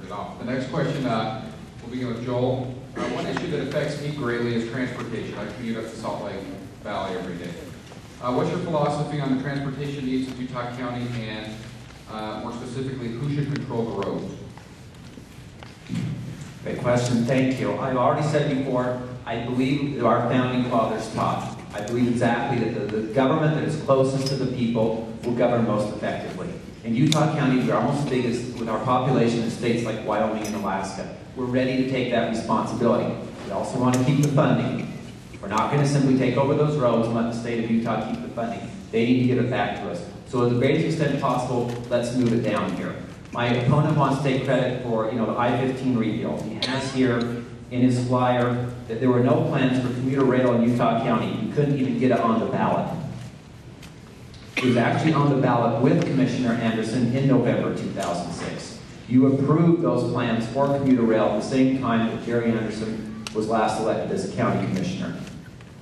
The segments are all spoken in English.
it off. The next question, we'll begin with Joel. One issue that affects me greatly is transportation. I commute up to Salt Lake Valley every day. What's your philosophy on the transportation needs of Utah County, and more specifically, who should control the roads? Great question, thank you. I've already said before, I believe that our founding fathers taught. I believe exactly that the government that is closest to the people will govern most effectively. In Utah County, we're almost as big as, with our population, in states like Wyoming and Alaska. We're ready to take that responsibility. We also want to keep the funding. We're not going to simply take over those roads and let the state of Utah keep the funding. They need to give it back to us. So to the greatest extent possible, let's move it down here. My opponent wants to take credit for, the I-15 rebuild. He has here in his flyer that there were no plans for commuter rail in Utah County. You couldn't even get it on the ballot. It was actually on the ballot with Commissioner Anderson in November 2006. You approved those plans for commuter rail at the same time that Jerry Anderson was last elected as a county commissioner.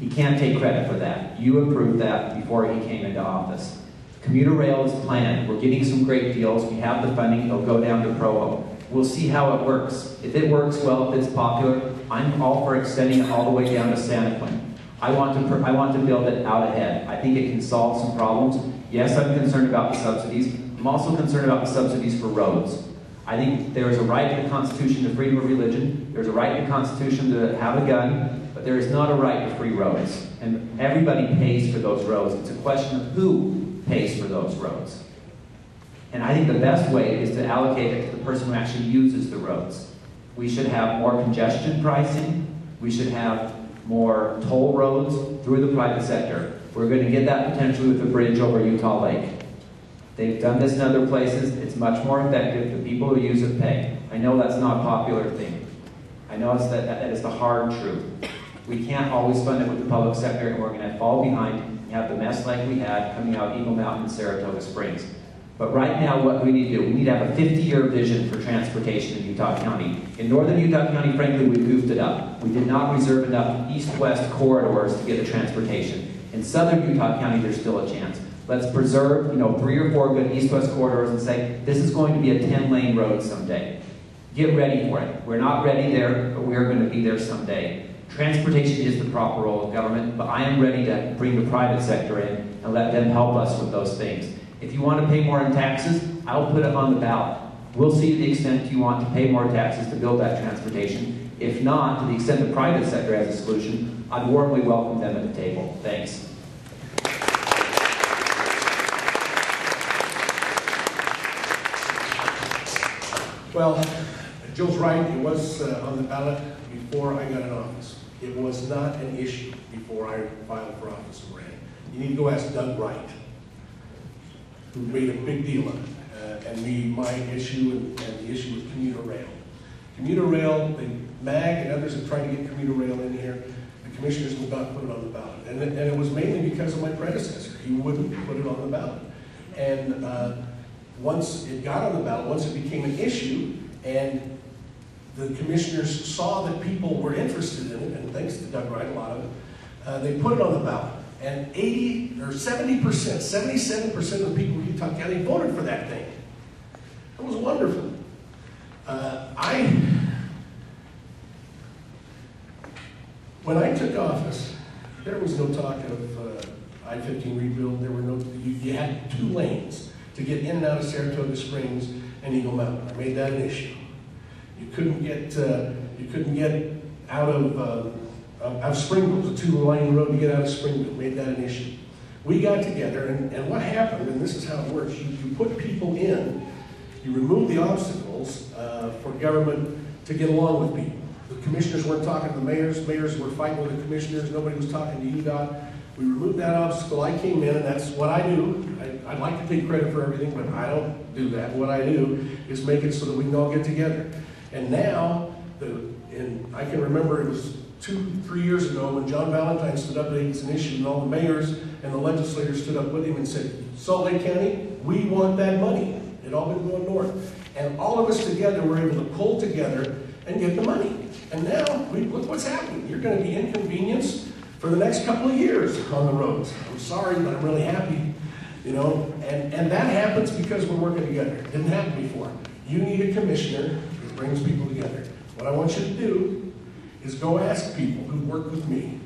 He can't take credit for that. You approved that before he came into office. Commuter rail is planned. We're getting some great deals. We have the funding. It'll go down to Provo. We'll see how it works. If it works well, if it's popular, I'm all for extending it all the way down to Santa Quin. I want to build it out ahead. I think it can solve some problems. Yes, I'm concerned about the subsidies. I'm also concerned about the subsidies for roads. I think there is a right in the Constitution to freedom of religion. There's a right in the Constitution to have a gun, but there is not a right to free roads. And everybody pays for those roads. It's a question of who pays for those roads. And I think the best way is to allocate it to the person who actually uses the roads. We should have more congestion pricing. We should have more toll roads through the private sector. We're going to get that potentially with the bridge over Utah Lake. They've done this in other places. It's much more effective. The people who use it pay. I know that's not a popular thing. I know that is the hard truth. We can't always fund it with the public sector, and we're going to fall behind and have the mess like we had coming out of Eagle Mountain and Saratoga Springs. But right now, what we need to do, we need to have a 50-year vision for transportation in Utah County. In northern Utah County, frankly, we goofed it up. We did not reserve enough east-west corridors to get the transportation. In southern Utah County, there's still a chance. Let's preserve, 3 or 4 good east-west corridors and say, this is going to be a 10-lane road someday. Get ready for it. We're not ready there, but we're going to be there someday. Transportation is the proper role of government, but I am ready to bring the private sector in and let them help us with those things. If you want to pay more in taxes, I'll put it on the ballot. We'll see the extent you want to pay more taxes to build that transportation. If not, to the extent the private sector has a solution, I'd warmly welcome them at the table. Thanks. Well, Joe's right. It was on the ballot before I got in office. It was not an issue before I filed for office and ran. You need to go ask Doug Wright, who made a big deal of it, and my issue and the issue with commuter rail. Commuter rail, the MAG and others have tried to get commuter rail in here. The commissioners would not put it on the ballot. And it was mainly because of my predecessor. He wouldn't put it on the ballot. And once it got on the ballot, once it became an issue, and the commissioners saw that people were interested in it, and thanks to Doug Wright, a lot of it, they put it on the ballot. And 80 or 70%, 77% of the people in Utah County voted for that thing. It was wonderful. When I took office, there was no talk of I-15 rebuild. There were you had 2 lanes to get in and out of Saratoga Springs and Eagle Mountain. I made that an issue. You couldn't get out of Springville, the 2-lane road to get out of Springville. Made that an issue. We got together, and what happened, and this is how it works, you put people in, you remove the obstacles for government to get along with people. The commissioners weren't talking to the mayors were fighting with the commissioners, nobody was talking to UDOT. We removed that obstacle. I came in, and that's what I do. I'd like to take credit for everything, but I don't do that. What I do is make it so that we can all get together. And now, and I can remember it was 2-3 years ago when John Valentine stood up and it's an issue, and all the mayors and the legislators stood up with him and said, Salt Lake County, we want that money. It all been going north. And all of us together were able to pull together and get the money. And now, look what's happening. You're going to be inconvenienced for the next couple of years on the roads. I'm sorry, but I'm really happy. And that happens because we're working together. It didn't happen before. You need a commissioner It brings people together. What I want you to do is go ask people who work with me.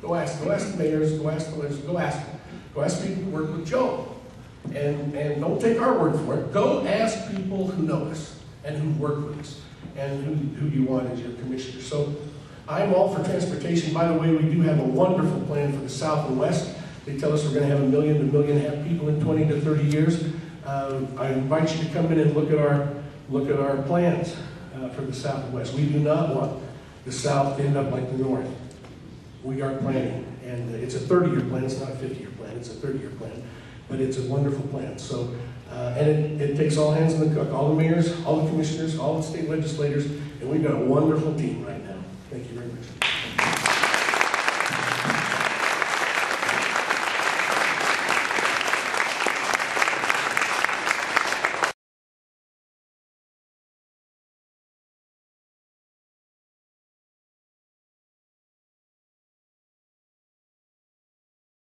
Go ask the mayors, go ask the legislators, go ask people who work with Joe. And don't take our word for it. Go ask people who know us and who work with us and who you want as your commissioner. So I'm all for transportation. By the way, we do have a wonderful plan for the South and West. They tell us we're going to have 1 million to 1.5 million people in 20 to 30 years. I invite you to come in and look at our plans for the South and West. We do not want the South to end up like the North. We are planning, and it's a 30-year plan. It's not a 50-year plan. It's a 30-year plan, but it's a wonderful plan. So, and it takes all hands on the cook, all the mayors, all the commissioners, all the state legislators, and we've got a wonderful team right now. Thank you very much.